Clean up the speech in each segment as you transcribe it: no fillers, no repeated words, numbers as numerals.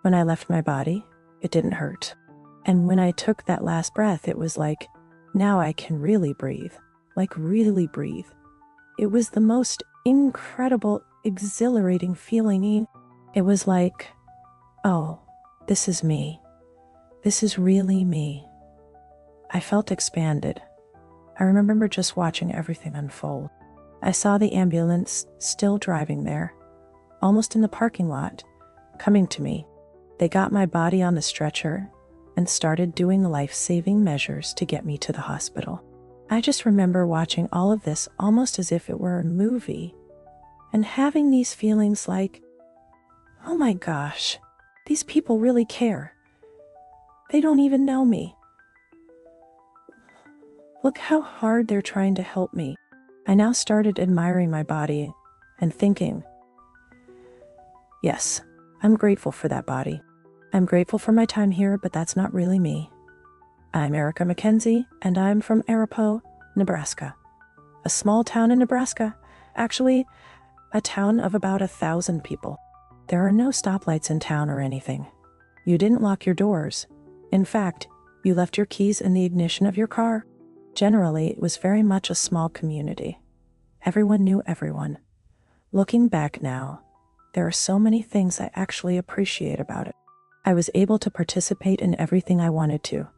When I left my body, it didn't hurt. And when I took that last breath, it was like, now I can really breathe. Like really breathe. It was the most incredible, exhilarating feeling. It was like, oh, this is me. This is really me. I felt expanded. I remember just watching everything unfold. I saw the ambulance still driving there, almost in the parking lot, coming to me. They got my body on the stretcher and started doing life-saving measures to get me to the hospital. I just remember watching all of this almost as if it were a movie and having these feelings like, oh my gosh, these people really care. They don't even know me. Look how hard they're trying to help me. I now started admiring my body and thinking, yes, I'm grateful for that body. I'm grateful for my time here, but that's not really me. I'm Erica McKenzie, and I'm from Arapahoe, Nebraska. A small town in Nebraska. Actually, a town of about 1,000 people. There are no stoplights in town or anything. You didn't lock your doors. In fact, you left your keys in the ignition of your car. Generally, it was very much a small community. Everyone knew everyone. Looking back now, there are so many things I actually appreciate about it. I was able to participate in everything I wanted to.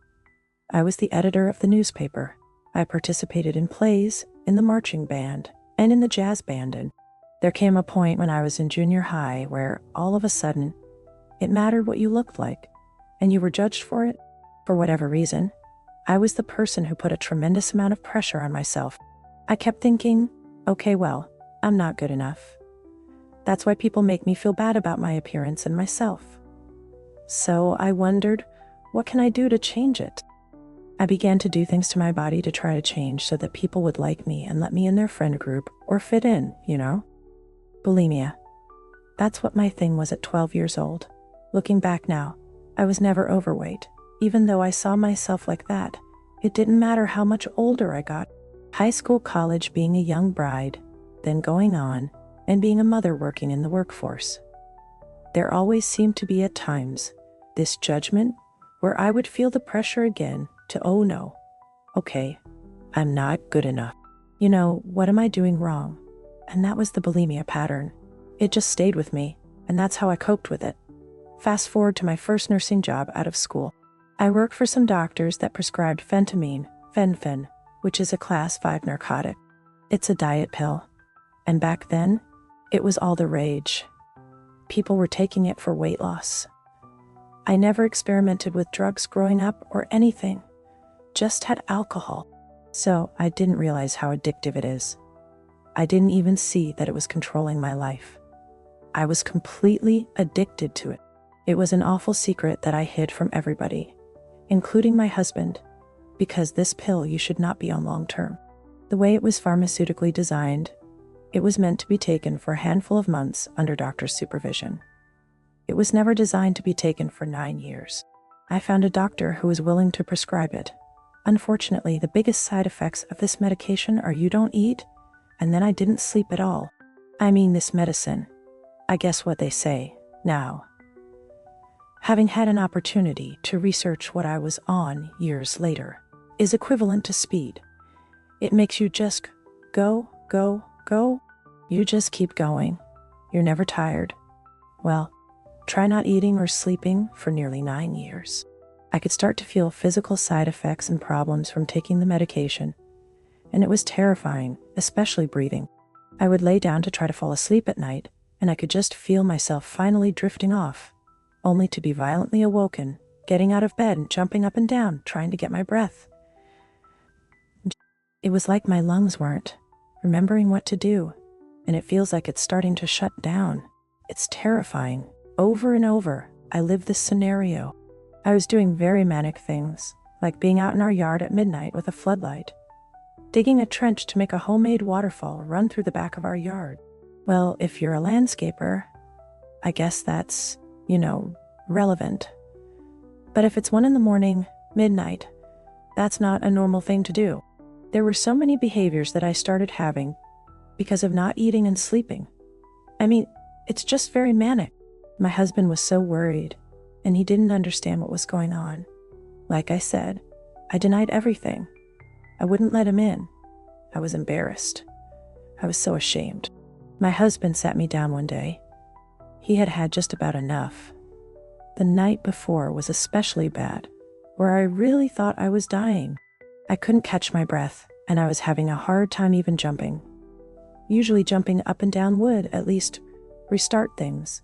I was the editor of the newspaper. I participated in plays, in the marching band, and in the jazz band. And there came a point when I was in junior high where, all of a sudden, it mattered what you looked like, and you were judged for it. For whatever reason, I was the person who put a tremendous amount of pressure on myself. I kept thinking, okay, well, I'm not good enough. That's why people make me feel bad about my appearance and myself. So I wondered, what can I do to change it? I began to do things to my body to try to change so that people would like me and let me in their friend group or fit in, you know? Bulimia. That's what my thing was at 12 years old. Looking back now, I was never overweight. Even though I saw myself like that, it didn't matter how much older I got. High school, college, being a young bride, then going on, and being a mother working in the workforce. There always seemed to be at times this judgment where I would feel the pressure again to, oh no, okay, I'm not good enough. You know, what am I doing wrong? And that was the bulimia pattern. It just stayed with me, and that's how I coped with it. Fast forward to my first nursing job out of school. I worked for some doctors that prescribed phentamine, fen-phen, which is a class 5 narcotic. It's a diet pill. And back then, it was all the rage. People were taking it for weight loss. I never experimented with drugs growing up or anything, just had alcohol. So I didn't realize how addictive it is. I didn't even see that it was controlling my life. I was completely addicted to it. It was an awful secret that I hid from everybody, including my husband, because this pill you should not be on long term. The way it was pharmaceutically designed, it was meant to be taken for a handful of months under doctor's supervision. It was never designed to be taken for 9 years. I found a doctor who was willing to prescribe it. Unfortunately, the biggest side effects of this medication are you don't eat, and then I didn't sleep at all. I mean, this medicine, I guess what they say now. Having had an opportunity to research what I was on years later, is equivalent to speed. It makes you just go, go, go. You just keep going. You're never tired. Well, try not eating or sleeping for nearly 9 years. I could start to feel physical side effects and problems from taking the medication, and it was terrifying, especially breathing. I would lay down to try to fall asleep at night, and I could just feel myself finally drifting off, only to be violently awoken, getting out of bed and jumping up and down, trying to get my breath. It was like my lungs weren't remembering what to do, and it feels like it's starting to shut down. It's terrifying. Over and over, I lived this scenario. I was doing very manic things, like being out in our yard at midnight with a floodlight, digging a trench to make a homemade waterfall run through the back of our yard. Well, if you're a landscaper, I guess that's, relevant. But if it's 1 a.m, midnight, that's not a normal thing to do. There were so many behaviors that I started having because of not eating and sleeping. I mean, it's just very manic. My husband was so worried. and he didn't understand what was going on. Like I said, I denied everything. I wouldn't let him in. I was embarrassed. I was so ashamed. My husband sat me down one day. He had had just about enough. The night before was especially bad, where I really thought I was dying. I couldn't catch my breath, and I was having a hard time even jumping. Usually jumping up and down would, at least, restart things.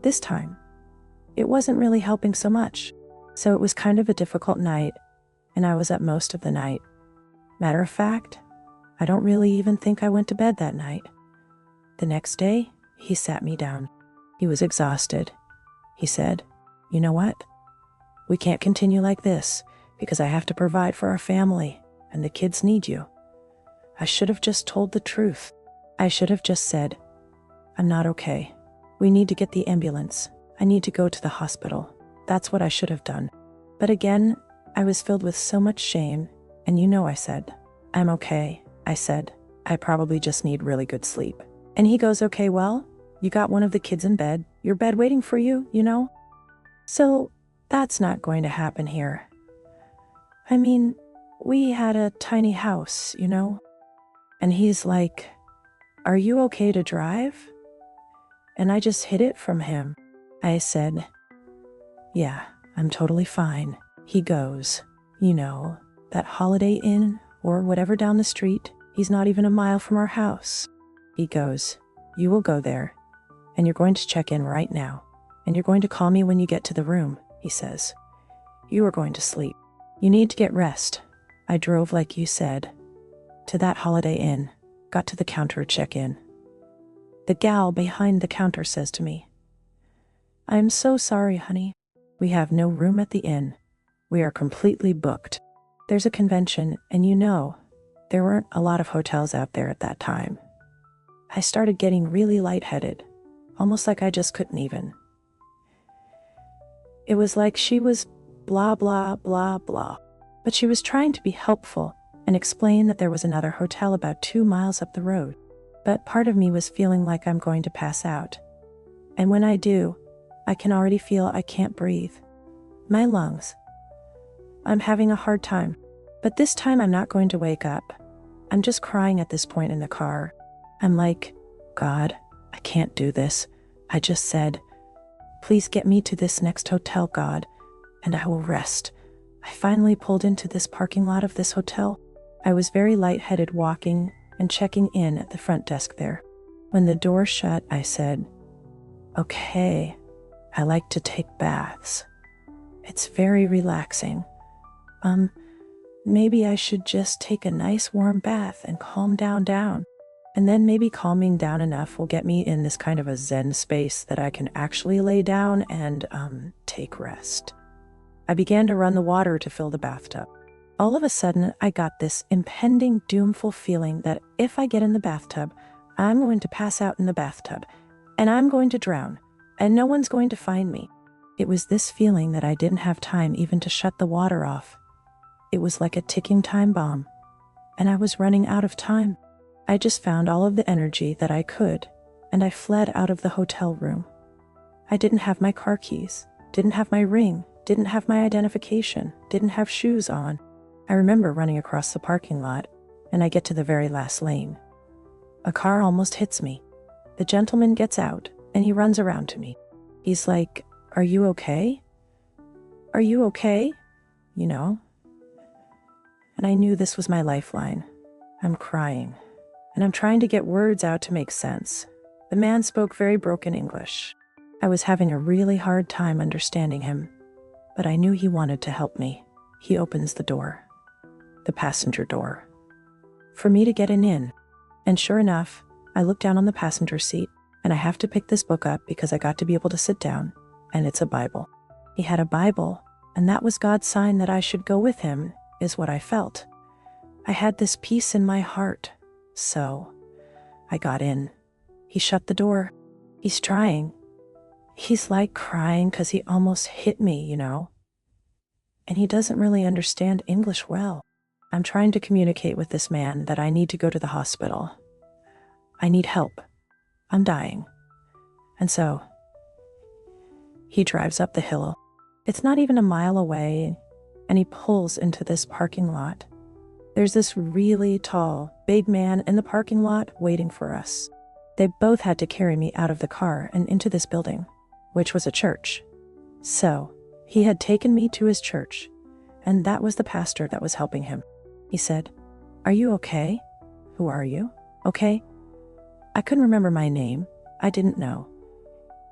This time, it wasn't really helping so much, so it was kind of a difficult night, and I was up most of the night. Matter of fact, I don't really even think I went to bed that night. The next day, he sat me down. He was exhausted. He said, "You know what? We can't continue like this because I have to provide for our family and the kids need you." I should have just told the truth. I should have just said, "I'm not okay. We need to get the ambulance. I need to go to the hospital." That's what I should have done. But again, I was filled with so much shame, and I said, "I'm okay." I said, "I probably just need really good sleep." And he goes, "Okay, well, you got one of the kids in bed. Your bed waiting for you, So that's not going to happen here. I mean, we had a tiny house, And he's like, "Are you okay to drive?" And I just hid it from him. I said, "Yeah, I'm totally fine." He goes, "That Holiday Inn or whatever down the street, he's not even a mile from our house." He goes, "You will go there, and you're going to check in right now, and you're going to call me when you get to the room," he says. "You are going to sleep. You need to get rest." I drove, like you said, to that Holiday Inn, got to the counter to check in. The gal behind the counter says to me, "I'm so sorry, honey. We have no room at the inn. We are completely booked. There's a convention, and there weren't a lot of hotels out there at that time." I started getting really lightheaded, almost like I just couldn't even. It was like she was blah, blah, blah, blah. But she was trying to be helpful and explain that there was another hotel about 2 miles up the road. But part of me was feeling like I'm going to pass out. And when I do, I can already feel I can't breathe. My lungs. I'm having a hard time. But this time I'm not going to wake up. I'm just crying at this point in the car. I'm like, "God, I can't do this." I just said, "Please get me to this next hotel, God, and I will rest." I finally pulled into this parking lot of this hotel. I was very lightheaded walking and checking in at the front desk there. When the door shut, I said, "Okay, I like to take baths. It's very relaxing. Maybe I should just take a nice warm bath and calm down. And then maybe calming down enough will get me in this kind of a Zen space that I can actually lay down and, take rest." I began to run the water to fill the bathtub. All of a sudden, I got this impending doomful feeling that if I get in the bathtub, I'm going to pass out in the bathtub, and I'm going to drown, and no one's going to find me. It was this feeling that I didn't have time even to shut the water off. It was like a ticking time bomb, and I was running out of time. I just found all of the energy that I could, and I fled out of the hotel room. I didn't have my car keys, didn't have my ring, didn't have my identification, didn't have shoes on. I remember running across the parking lot, and I get to the very last lane. A car almost hits me. The gentleman gets out, and he runs around to me. He's like, "Are you okay? Are you okay?" And I knew this was my lifeline. I'm crying, and I'm trying to get words out to make sense. The man spoke very broken English. I was having a really hard time understanding him, but I knew he wanted to help me. He opens the door, the passenger door, for me to get in. And sure enough, I look down on the passenger seat, and I have to pick this book up because I got to be able to sit down, and it's a Bible. He had a Bible, and that was God's sign that I should go with him, is what I felt. I had this peace in my heart, so I got in. He shut the door. He's trying. He's like crying because he almost hit me, And he doesn't really understand English well. I'm trying to communicate with this man that I need to go to the hospital. I need help. I'm dying. And so He drives up the hill. It's not even a mile away, and he pulls into this parking lot. There's this really tall, big man in the parking lot waiting for us. They both had to carry me out of the car and into this building, which was a church. So, he had taken me to his church, and that was the pastor that was helping him. He said, "Are you okay? Who are you? Okay?" I couldn't remember my name. I didn't know.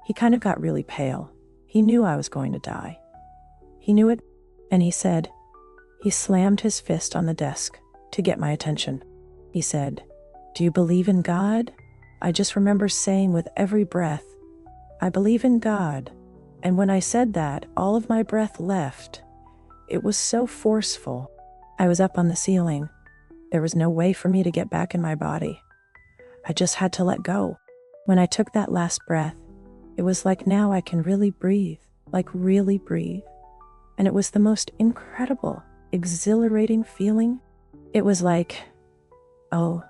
He kind of got really pale. He knew I was going to die. He knew it, and he said, he slammed his fist on the desk to get my attention. He said, "Do you believe in God?" I just remember saying with every breath, "I believe in God." And when I said that, all of my breath left. It was so forceful. I was up on the ceiling. There was no way for me to get back in my body. I just had to let go. When I took that last breath, it was like now I can really breathe, like really breathe. And it was the most incredible, exhilarating feeling. It was like, oh,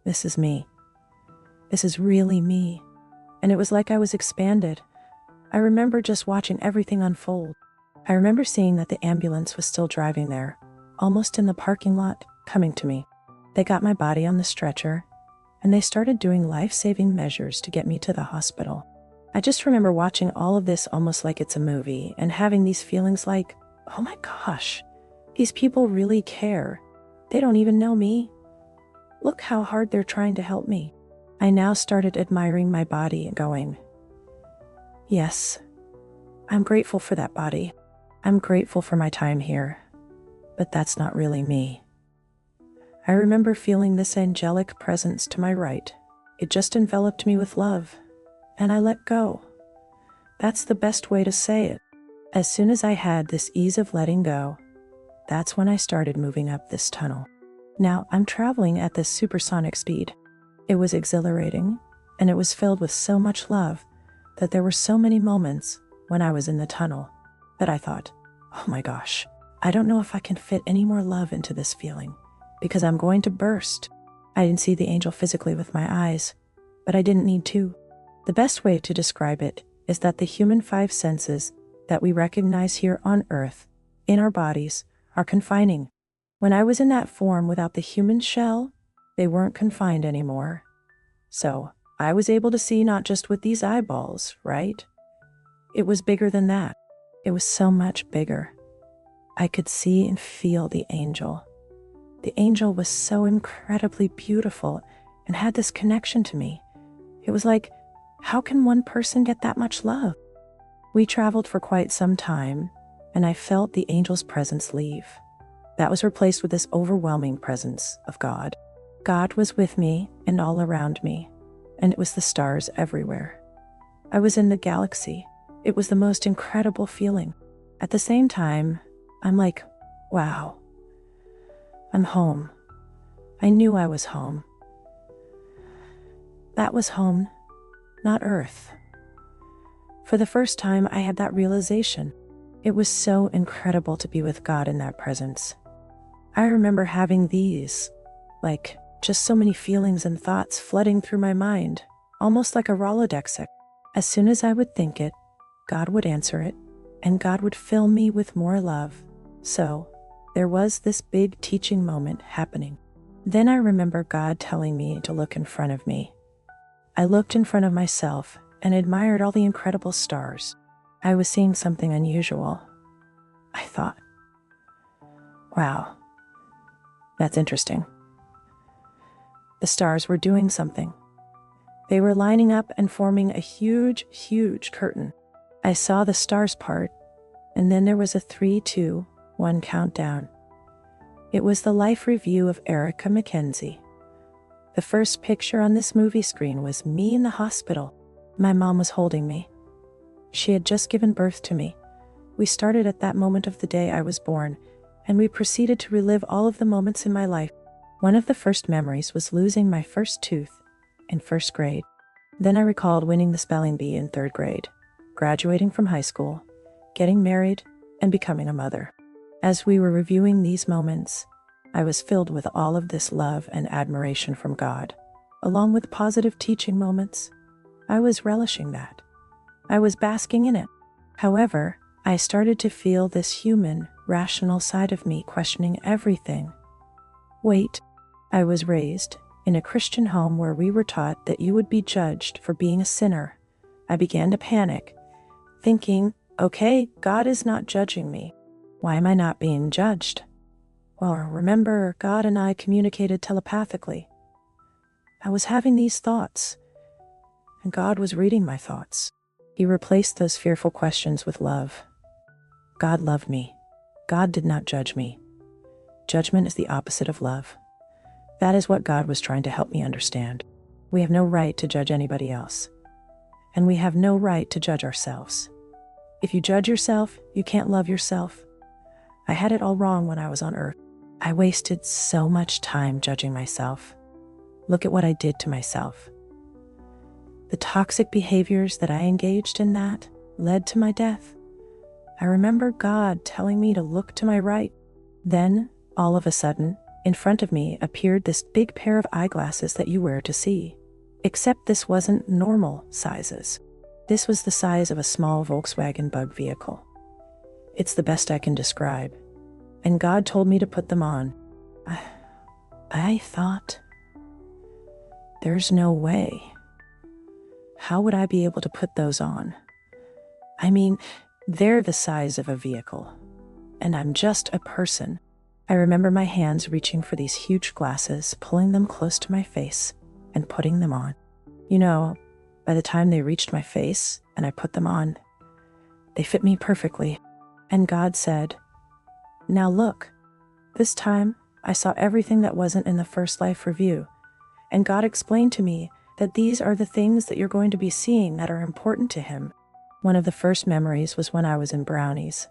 this is me. This is really me. And it was like I was expanded. I remember just watching everything unfold. I remember seeing that the ambulance was still driving there, almost in the parking lot, coming to me. They got my body on the stretcher, and they started doing life-saving measures to get me to the hospital. I just remember watching all of this almost like it's a movie and having these feelings like, oh my gosh, these people really care. They don't even know me. Look how hard they're trying to help me. I now started admiring my body and going, yes, I'm grateful for that body. I'm grateful for my time here, but that's not really me. I remember feeling this angelic presence to my right. It just enveloped me with love, and I let go. That's the best way to say it. As soon as I had this ease of letting go, that's when I started moving up this tunnel. Now I'm traveling at this supersonic speed. It was exhilarating, and it was filled with so much love that there were so many moments when I was in the tunnel that I thought, oh my gosh, I don't know if I can fit any more love into this feeling because I'm going to burst. I didn't see the angel physically with my eyes, but I didn't need to. The best way to describe it is that the human five senses that we recognize here on Earth, in our bodies, are confining. When I was in that form without the human shell, they weren't confined anymore. So I was able to see not just with these eyeballs, right? It was bigger than that. It was so much bigger. I could see and feel the angel. The angel was so incredibly beautiful and had this connection to me. It was like, how can one person get that much love? We traveled for quite some time, and I felt the angel's presence leave. That was replaced with this overwhelming presence of God. God was with me and all around me, and it was the stars everywhere. I was in the galaxy. It was the most incredible feeling. At the same time, I'm like, wow, I'm home. I knew I was home. That was home, not Earth. For the first time, I had that realization. It was so incredible to be with God in that presence. I remember having these, like, just so many feelings and thoughts flooding through my mind, almost like a Rolodex. As soon as I would think it, God would answer it, and God would fill me with more love. So, there was this big teaching moment happening. Then I remember God telling me to look in front of me. I looked in front of myself and admired all the incredible stars. I was seeing something unusual. I thought, wow, that's interesting. The stars were doing something. They were lining up and forming a huge, huge curtain. I saw the stars part, and then there was a 3, 2, 1 countdown. It was the life review of Erica McKenzie. The first picture on this movie screen was me in the hospital. My mom was holding me. She had just given birth to me. We started at that moment of the day I was born, and we proceeded to relive all of the moments in my life. One of the first memories was losing my first tooth in first grade. Then I recalled winning the spelling bee in third grade, graduating from high school, getting married, and becoming a mother. As we were reviewing these moments, I was filled with all of this love and admiration from God, along with positive teaching moments. I was relishing that. I was basking in it. However, I started to feel this human, rational side of me questioning everything. Wait, I was raised in a Christian home where we were taught that you would be judged for being a sinner. I began to panic, thinking, okay, God is not judging me. Why am I not being judged? Well, remember, God and I communicated telepathically. I was having these thoughts, and God was reading my thoughts. He replaced those fearful questions with love. God loved me. God did not judge me. Judgment is the opposite of love. That is what God was trying to help me understand. We have no right to judge anybody else. And we have no right to judge ourselves. If you judge yourself, you can't love yourself. I had it all wrong when I was on earth. I wasted so much time judging myself. Look at what I did to myself. The toxic behaviors that I engaged in that led to my death. I remember God telling me to look to my right. Then, all of a sudden, in front of me appeared this big pair of eyeglasses that you wear to see. Except this wasn't normal sizes. This was the size of a small Volkswagen Bug vehicle. It's the best I can describe. And God told me to put them on. I thought, there's no way. How would I be able to put those on? I mean, they're the size of a vehicle, and I'm just a person. I remember my hands reaching for these huge glasses, pulling them close to my face, and putting them on. You know, by the time they reached my face and I put them on, they fit me perfectly. And God said, now look, this time I saw everything that wasn't in the first life review. And God explained to me that these are the things that you're going to be seeing that are important to Him. One of the first memories was when I was in Brownies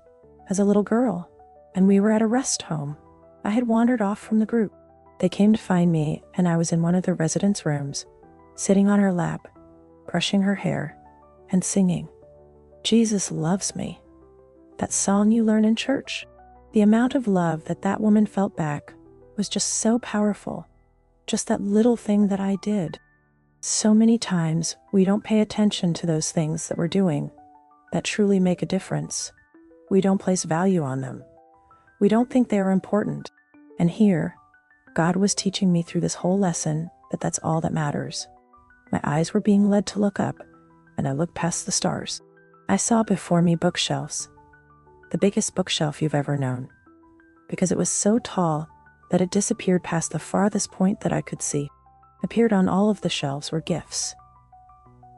as a little girl, and we were at a rest home. I had wandered off from the group. They came to find me, and I was in one of the residents' rooms, sitting on her lap, brushing her hair, and singing, Jesus Loves Me, that song you learn in church. The amount of love that that woman felt back was just so powerful, just that little thing that I did. So many times we don't pay attention to those things that we're doing that truly make a difference. We don't place value on them. We don't think they are important. And here, God was teaching me through this whole lesson that that's all that matters. My eyes were being led to look up, and I looked past the stars. I saw before me bookshelves, the biggest bookshelf you've ever known, because it was so tall that it disappeared past the farthest point that I could see. Appeared on all of the shelves were gifts.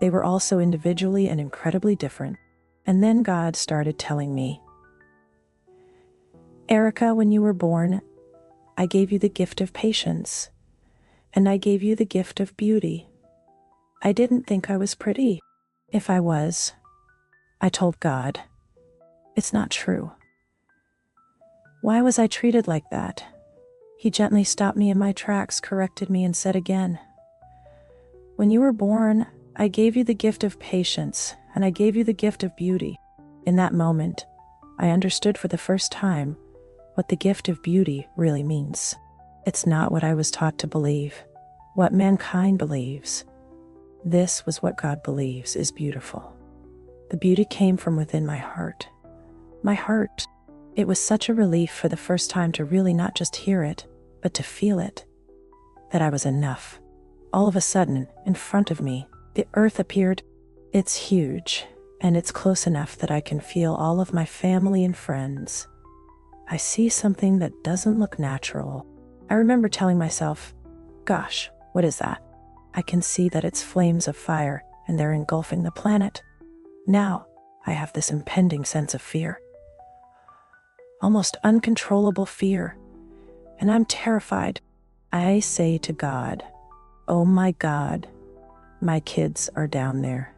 They were also individually and incredibly different. And then God started telling me, Erica, when you were born, I gave you the gift of patience, and I gave you the gift of beauty. I didn't think I was pretty. If I was, I told God, it's not true. Why was I treated like that? He gently stopped me in my tracks, corrected me, and said again, when you were born, I gave you the gift of patience, and I gave you the gift of beauty. In that moment, I understood for the first time what the gift of beauty really means. It's not what I was taught to believe, what mankind believes. This was what God believes is beautiful. The beauty came from within my heart. My heart. It was such a relief for the first time to really not just hear it, but to feel it, that I was enough. All of a sudden, in front of me, the earth appeared. It's huge, and it's close enough that I can feel all of my family and friends. I see something that doesn't look natural. I remember telling myself, gosh, what is that? I can see that it's flames of fire, and they're engulfing the planet. Now, I have this impending sense of fear. Almost uncontrollable fear, and I'm terrified. I say to God, oh my God, my kids are down there.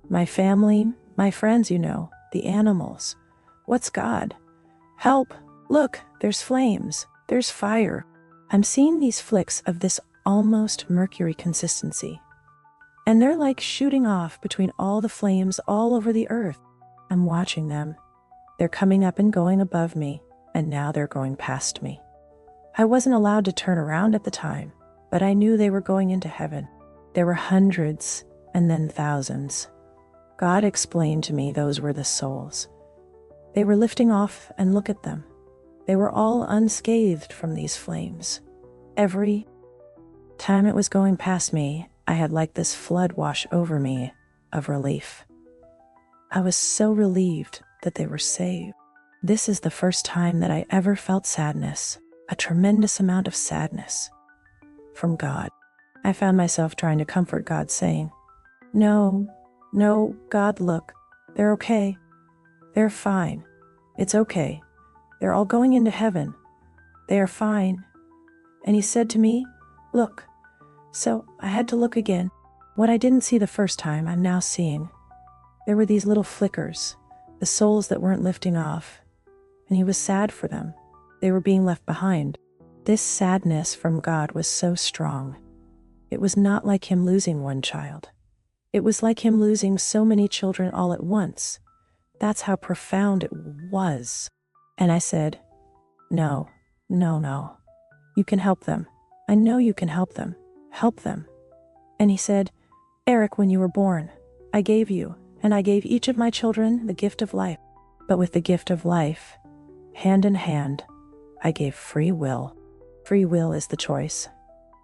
My family, my friends, you know, the animals. What's God? Help! Look, there's flames, there's fire. I'm seeing these flicks of this almost mercury consistency, and they're like shooting off between all the flames all over the earth. I'm watching them. They're coming up and going above me, and now they're going past me. I wasn't allowed to turn around at the time, but I knew they were going into heaven. There were hundreds and then thousands. God explained to me those were the souls. They were lifting off, and look at them. They were all unscathed from these flames. Every time it was going past me, I had like this flood wash over me of relief. I was so relieved that they were saved. This is the first time that I ever felt sadness, a tremendous amount of sadness from God. I found myself trying to comfort God, saying, No, God, look, they're okay. They're fine. It's okay. They're all going into heaven. They are fine. And he said to me, look. So I had to look again. What I didn't see the first time, I'm now seeing. There were these little flickers, the souls that weren't lifting off. And he was sad for them. They were being left behind. This sadness from God was so strong. It was not like him losing one child. It was like him losing so many children all at once. That's how profound it was. And I said, No. You can help them. I know you can help them. Help them. And he said, Eric, when you were born, I gave you, and I gave each of my children the gift of life. But with the gift of life, hand in hand, I gave free will. Free will is the choice.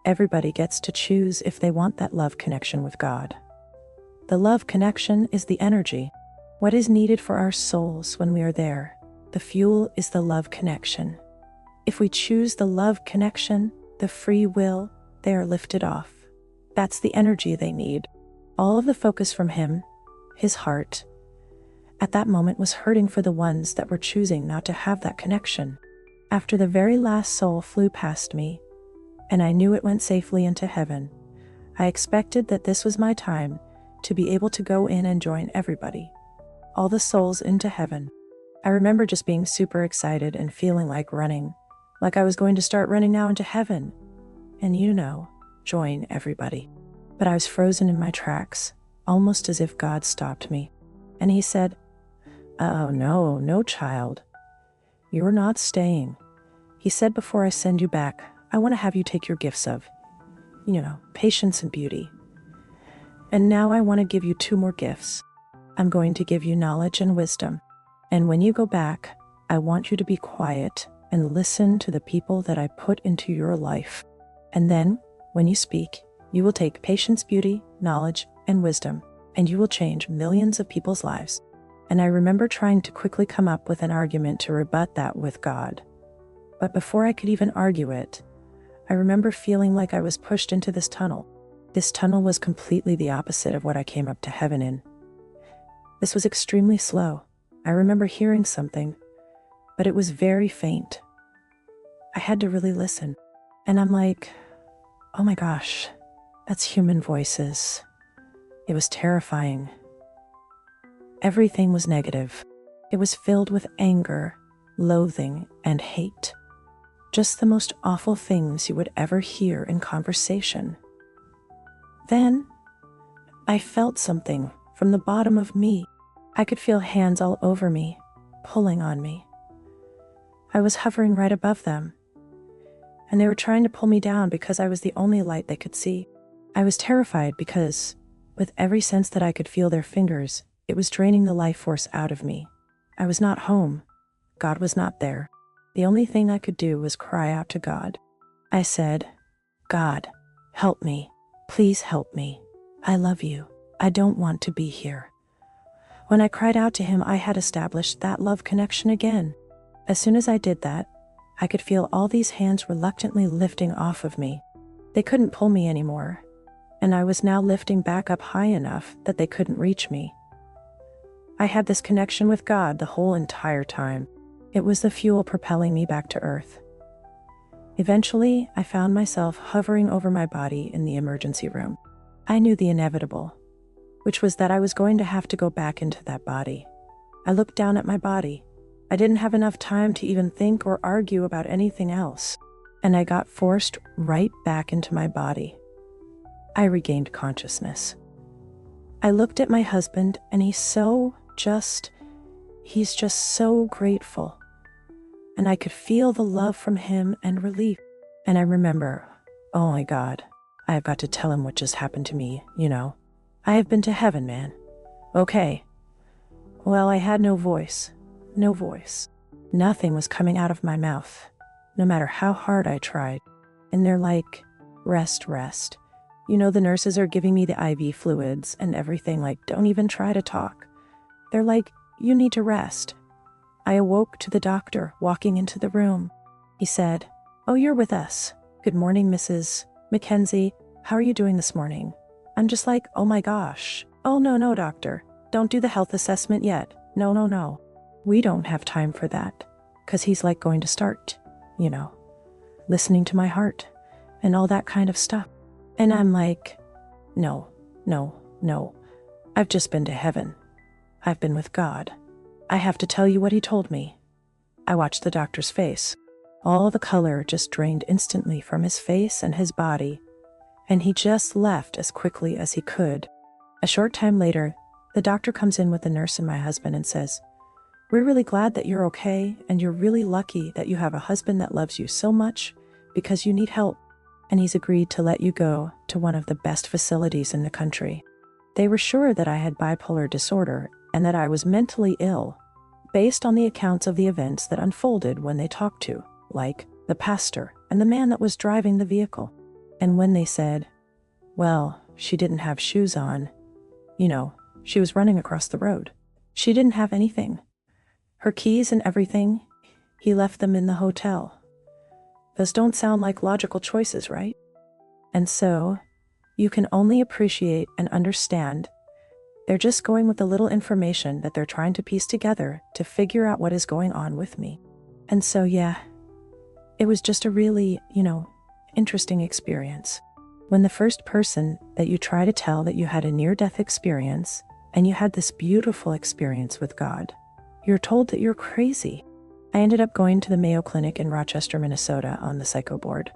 Everybody gets to choose if they want that love connection with God. The love connection is the energy. What is needed for our souls when we are there? The fuel is the love connection. If we choose the love connection, the free will, they are lifted off. That's the energy they need. All of the focus from him, his heart, at that moment was hurting for the ones that were choosing not to have that connection. After the very last soul flew past me, and I knew it went safely into heaven, I expected that this was my time to be able to go in and join everybody, all the souls into heaven. I remember just being super excited and feeling like running, like I was going to start running now into heaven, and join everybody. But I was frozen in my tracks, almost as if God stopped me. And he said, Oh, no, child. You're not staying. He said, before I send you back, I want to have you take your gifts of, patience and beauty. And now I want to give you 2 more gifts. I'm going to give you knowledge and wisdom. And when you go back, I want you to be quiet and listen to the people that I put into your life. And then, when you speak, you will take patience, beauty, knowledge, and wisdom, and you will change millions of people's lives. And I remember trying to quickly come up with an argument to rebut that with God. But before I could even argue it, I remember feeling like I was pushed into this tunnel. This tunnel was completely the opposite of what I came up to heaven in. This was extremely slow. I remember hearing something, but it was very faint. I had to really listen. And I'm like, oh my gosh, that's human voices. It was terrifying. Everything was negative. It was filled with anger, loathing, and hate. Just the most awful things you would ever hear in conversation. Then, I felt something from the bottom of me. I could feel hands all over me, pulling on me. I was hovering right above them, and they were trying to pull me down because I was the only light they could see. I was terrified because, with every sense that I could feel their fingers, it was draining the life force out of me. I was not home. God was not there. The only thing I could do was cry out to God. I said, God, help me. Please help me. I love you. I don't want to be here. When I cried out to him, I had established that love connection again. As soon as I did that, I could feel all these hands reluctantly lifting off of me. They couldn't pull me anymore, and I was now lifting back up high enough that they couldn't reach me. I had this connection with God the whole entire time. It was the fuel propelling me back to earth. Eventually, I found myself hovering over my body in the emergency room. I knew the inevitable, which was that I was going to have to go back into that body. I looked down at my body. I didn't have enough time to even think or argue about anything else, and I got forced right back into my body. I regained consciousness. I looked at my husband, and he's just so grateful. And I could feel the love from him and relief. And I remember, oh my God, I have got to tell him what just happened to me, I have been to heaven, man. Okay. Well, I had no voice. No voice. Nothing was coming out of my mouth, no matter how hard I tried. And they're like, rest, rest. You know, the nurses are giving me the IV fluids and everything, like, don't even try to talk. They're like, you need to rest. I awoke to the doctor walking into the room. He said, "Oh, you're with us. Good morning, Mrs. McKenzie. How are you doing this morning?" I'm just like, oh my gosh. Oh, no, doctor. Don't do the health assessment yet. No. We don't have time for that. 'Cause he's like going to start, listening to my heart and all that kind of stuff. And I'm like, no. I've just been to heaven. I've been with God. I have to tell you what he told me. I watched the doctor's face. All the color just drained instantly from his face and his body, and he just left as quickly as he could. A short time later, the doctor comes in with the nurse and my husband and says, "We're really glad that you're okay, and you're really lucky that you have a husband that loves you so much because you need help, and he's agreed to let you go to one of the best facilities in the country." They were sure that I had bipolar disorder and that I was mentally ill, based on the accounts of the events that unfolded when they talked to, like the pastor and the man that was driving the vehicle. And when they said, well, she didn't have shoes on, she was running across the road. She didn't have anything. Her keys and everything, he left them in the hotel. Those don't sound like logical choices, right? And so, you can only appreciate and understand they're just going with the little information that they're trying to piece together to figure out what is going on with me. And so, yeah, it was just a really, interesting experience. When the first person that you try to tell that you had a near-death experience and you had this beautiful experience with God, you're told that you're crazy. I ended up going to the Mayo Clinic in Rochester, Minnesota on the psycho board.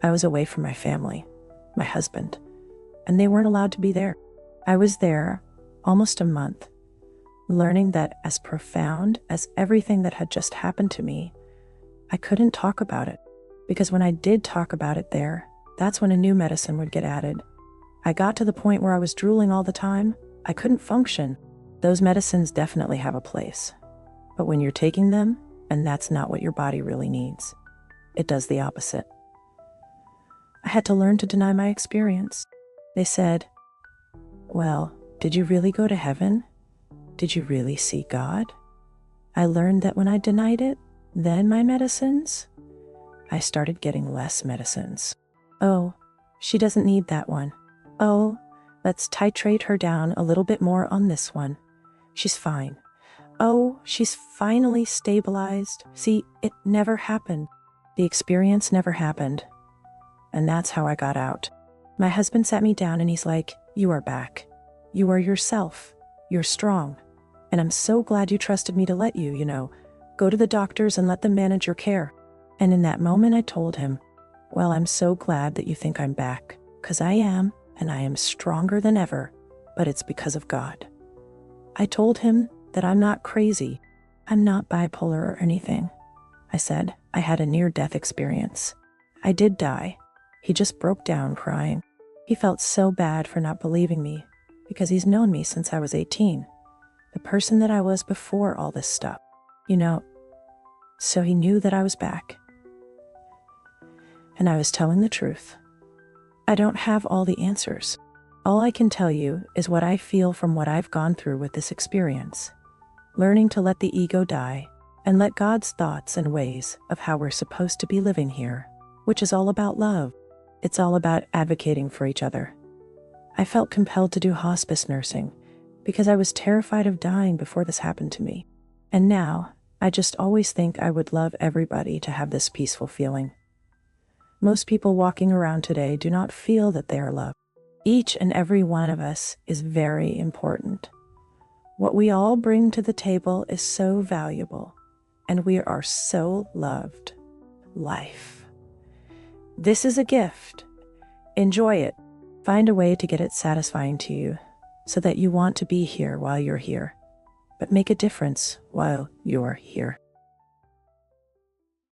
I was away from my family, my husband, and they weren't allowed to be there. I was there almost a month, learning that as profound as everything that had just happened to me, I couldn't talk about it, because when I did talk about it there, that's when a new medicine would get added. I got to the point where I was drooling all the time. I couldn't function. Those medicines definitely have a place, but when you're taking them, and that's not what your body really needs, it does the opposite. I had to learn to deny my experience. They said, well, did you really go to heaven? Did you really see God? I learned that when I denied it, then my medicines, I started getting less medicines. Oh, she doesn't need that one. Oh, let's titrate her down a little bit more on this one. She's fine. Oh, she's finally stabilized. See, it never happened. The experience never happened. And that's how I got out. My husband sat me down and he's like, "You are back. You are yourself. You're strong. And I'm so glad you trusted me to let you, go to the doctors and let them manage your care." And in that moment I told him, well, I'm so glad that you think I'm back, 'cause I am, and I am stronger than ever, but it's because of God. I told him that I'm not crazy. I'm not bipolar or anything. I said I had a near-death experience. I did die. He just broke down crying. He felt so bad for not believing me, because he's known me since I was 18, the person that I was before all this stuff, so he knew that I was back. And I was telling the truth. I don't have all the answers. All I can tell you is what I feel from what I've gone through with this experience, learning to let the ego die and let God's thoughts and ways of how we're supposed to be living here, which is all about love. It's all about advocating for each other. I felt compelled to do hospice nursing because I was terrified of dying before this happened to me. And now, I just always think I would love everybody to have this peaceful feeling. Most people walking around today do not feel that they are loved. Each and every one of us is very important. What we all bring to the table is so valuable, and we are so loved. Life. This is a gift. Enjoy it. Find a way to get it satisfying to you so that you want to be here while you're here, but make a difference while you're here.